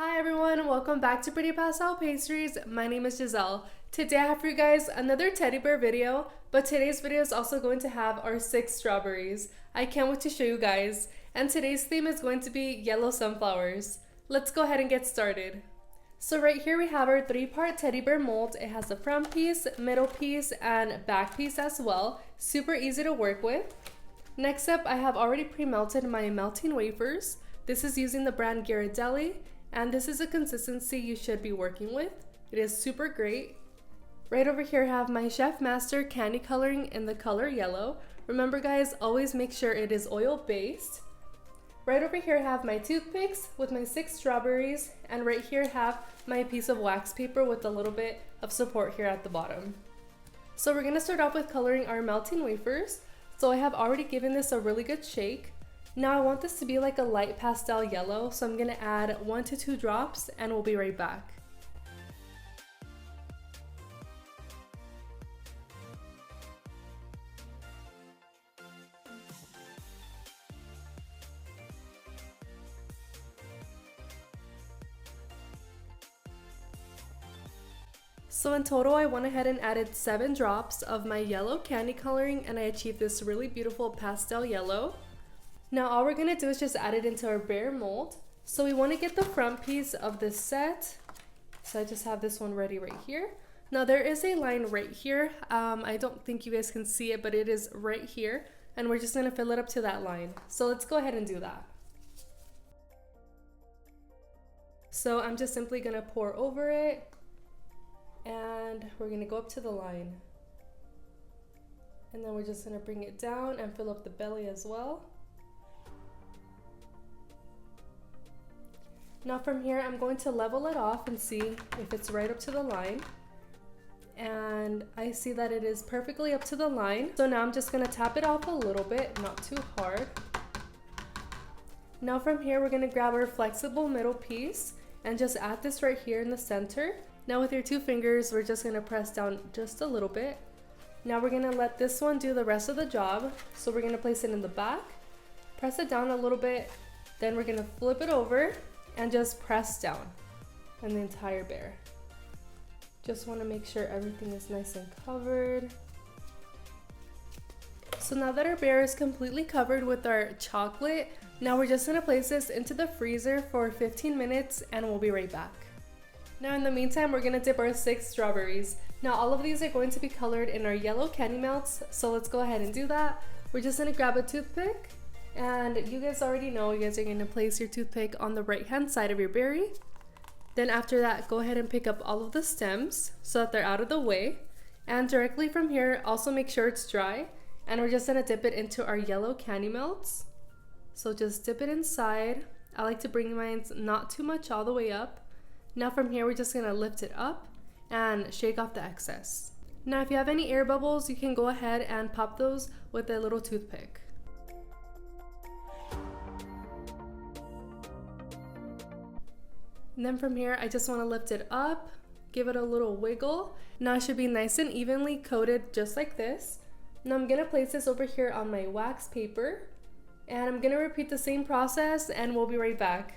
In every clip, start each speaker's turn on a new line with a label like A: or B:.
A: Hi everyone, welcome back to Pretty Pastel Pastries. My name is Giselle. Today I have for you guys another teddy bear video, but today's video is also going to have our 6 strawberries. I can't wait to show you guys. And today's theme is going to be yellow sunflowers. Let's go ahead and get started. So right here we have our 3-part teddy bear mold. It has the front piece, middle piece, and back piece as well. Super easy to work with. Next up, I have already pre-melted my melting wafers. This is using the brand Ghirardelli, and this is a consistency you should be working with. It is super great. Right over here I have my Chef Master candy coloring in the color yellow. Remember guys, always make sure it is oil based. Right over here I have my toothpicks with my 6 strawberries, and right here I have my piece of wax paper with a little bit of support here at the bottom. So we're gonna start off with coloring our melting wafers. So I have already given this a really good shake. Now I want this to be like a light pastel yellow, so I'm gonna add 1 to 2 drops and we'll be right back. So in total, I went ahead and added 7 drops of my yellow candy coloring, and I achieved this really beautiful pastel yellow. Now all we're gonna do is just add it into our bear mold. So we wanna get the front piece of this set. So I just have this one ready right here. Now there is a line right here. I don't think you guys can see it, but it is right here. And we're just gonna fill it up to that line. So let's go ahead and do that. So I'm just simply gonna pour over it. And we're gonna go up to the line. And then we're just gonna bring it down and fill up the belly as well. Now from here, I'm going to level it off and see if it's right up to the line. And I see that it is perfectly up to the line. So now I'm just gonna tap it off a little bit, not too hard. Now from here, we're gonna grab our flexible middle piece and just add this right here in the center. Now with your 2 fingers, we're just gonna press down just a little bit. Now we're gonna let this one do the rest of the job. So we're gonna place it in the back, press it down a little bit, then we're gonna flip it over and just press down on the entire bear. Just wanna make sure everything is nice and covered. So now that our bear is completely covered with our chocolate, now we're just gonna place this into the freezer for 15 minutes and we'll be right back. Now in the meantime, we're gonna dip our 6 strawberries. Now all of these are going to be colored in our yellow candy melts, so let's go ahead and do that. We're just gonna grab a toothpick, and you guys already know you guys are gonna place your toothpick on the right hand side of your berry. Then after that, go ahead and pick up all of the stems so that they're out of the way. And directly from here, also make sure it's dry, and we're just gonna dip it into our yellow candy melts. So just dip it inside. I like to bring mine not too much all the way up. Now from here, we're just gonna lift it up and shake off the excess. Now if you have any air bubbles, you can go ahead and pop those with a little toothpick. And then from here, I just wanna lift it up, give it a little wiggle. Now it should be nice and evenly coated just like this. Now I'm gonna place this over here on my wax paper, and I'm gonna repeat the same process and we'll be right back.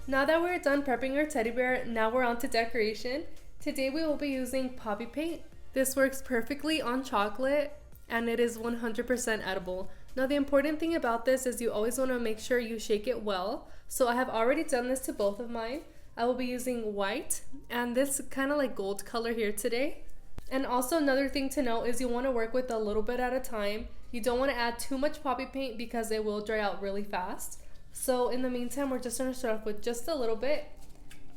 A: Now that we're done prepping our teddy bear, now we're on to decoration. Today we will be using poppy paint. This works perfectly on chocolate and it is 100% edible. Now the important thing about this is you always want to make sure you shake it well. So I have already done this to both of mine. I will be using white and this kind of like gold color here today. And also another thing to note is you want to work with a little bit at a time. You don't want to add too much poppy paint because it will dry out really fast. So in the meantime, we're just going to start off with just a little bit.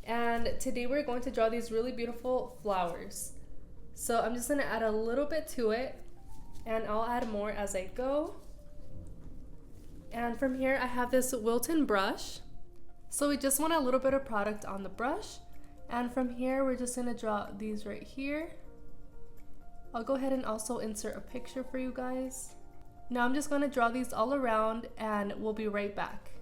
A: And today we're going to draw these really beautiful flowers. So I'm just going to add a little bit to it, and I'll add more as I go. And from here I have this Wilton brush. So we just want a little bit of product on the brush. And from here, we're just gonna draw these right here. I'll go ahead and also insert a picture for you guys. Now I'm just gonna draw these all around and we'll be right back.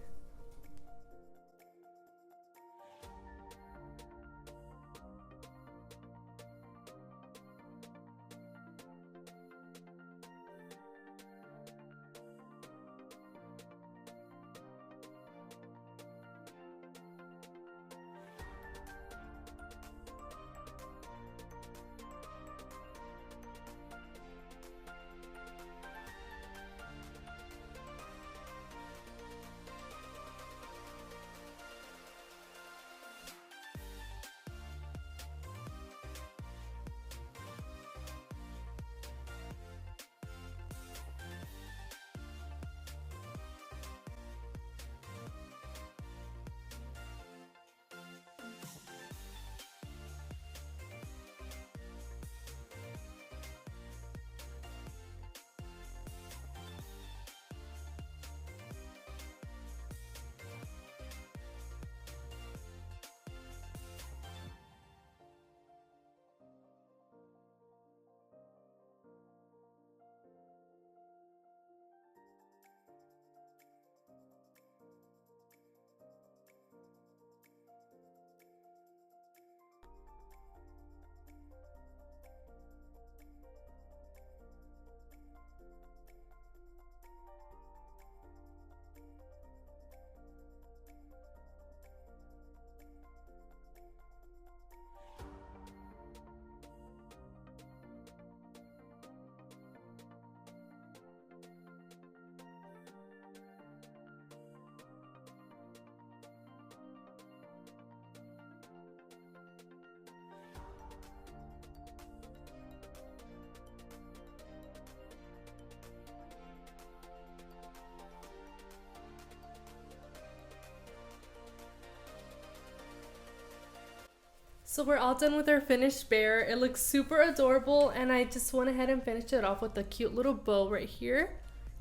A: So we're all done with our finished bear. It looks super adorable, and I just went ahead and finished it off with a cute little bow right here.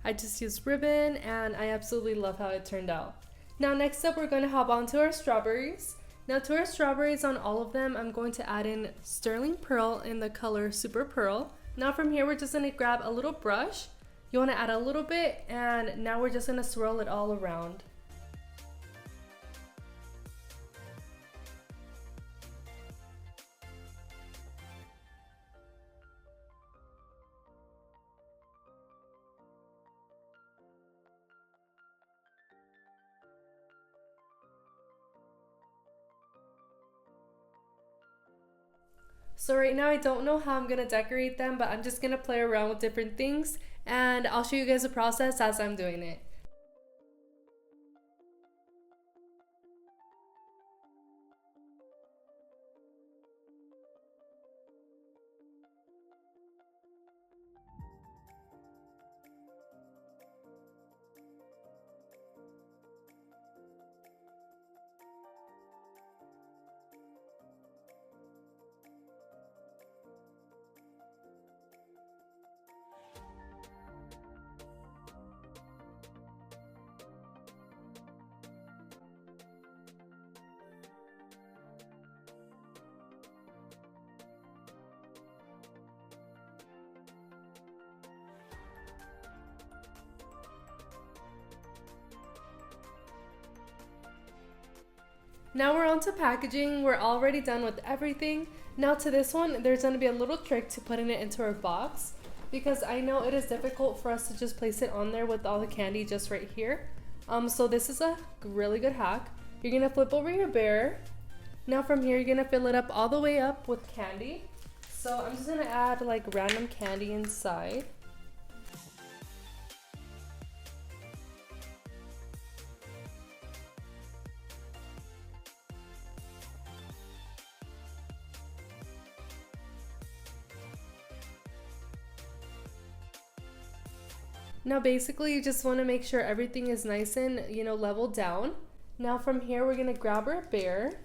A: I just used ribbon and I absolutely love how it turned out. Now next up, we're going to hop on to our strawberries. Now to our strawberries, on all of them, I'm going to add in sterling pearl in the color Super Pearl. Now from here, we're just going to grab a little brush. You want to add a little bit, and now we're just going to swirl it all around. So right now I don't know how I'm gonna decorate them, but I'm just gonna play around with different things and I'll show you guys the process as I'm doing it. Now we're on to packaging. We're already done with everything. Now to this one, there's going to be a little trick to putting it into our box, because I know it is difficult for us to just place it on there with all the candy just right here. So this is a really good hack. You're going to flip over your bear. Now from here, you're going to fill it up all the way up with candy. So I'm just going to add like random candy inside. Now basically you just want to make sure everything is nice and, leveled down. Now from here we're going to grab our bear.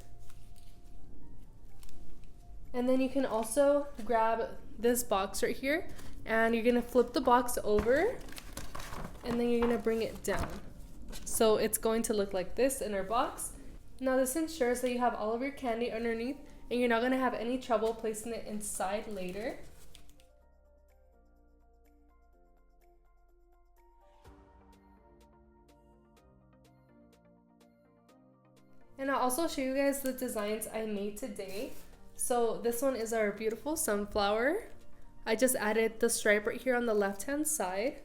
A: And then you can also grab this box right here and you're going to flip the box over and then you're going to bring it down. So it's going to look like this in our box. Now this ensures that you have all of your candy underneath and you're not going to have any trouble placing it inside later. And I'll also show you guys the designs I made today. So this one is our beautiful sunflower. I just added the stripe right here on the left hand side.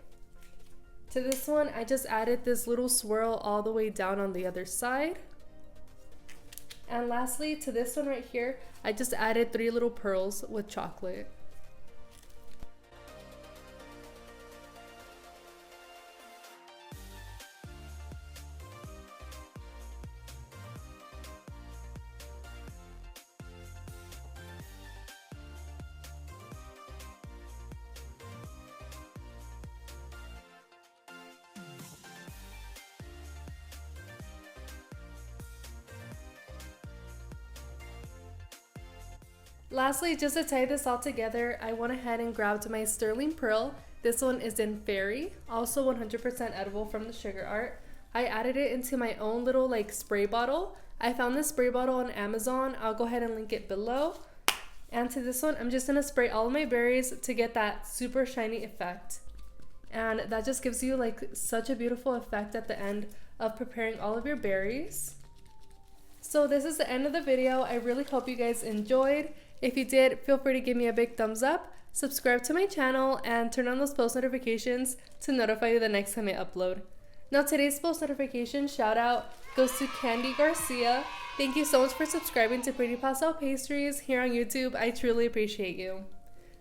A: To this one, I just added this little swirl all the way down on the other side. And lastly, to this one right here, I just added 3 little pearls with chocolate. Lastly, just to tie this all together, I went ahead and grabbed my sterling pearl. This one is in fairy, also 100% edible from TheSugarArt. I added it into my own little like spray bottle. I found this spray bottle on Amazon. I'll go ahead and link it below. And to this one, I'm just gonna spray all of my berries to get that super shiny effect. And that just gives you like such a beautiful effect at the end of preparing all of your berries. So this is the end of the video. I really hope you guys enjoyed. If you did, feel free to give me a big thumbs up, subscribe to my channel, and turn on those post notifications to notify you the next time I upload. Now today's post notification shout out goes to Candy Garcia. Thank you so much for subscribing to Pretty Pastel Pastries here on YouTube. I truly appreciate you.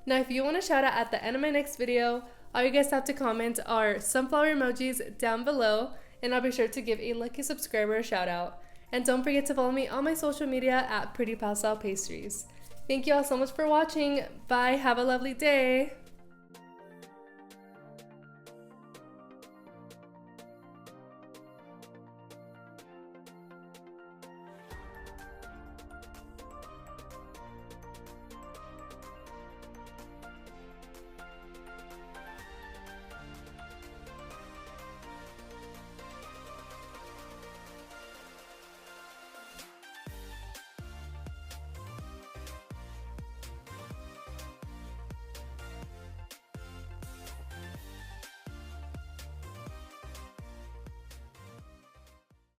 A: Now if you want a shout out at the end of my next video, all you guys have to comment are sunflower emojis down below, and I'll be sure to give a lucky subscriber a shout out. And don't forget to follow me on my social media at Pretty Pastel Pastries. Thank you all so much for watching. Bye. Have a lovely day.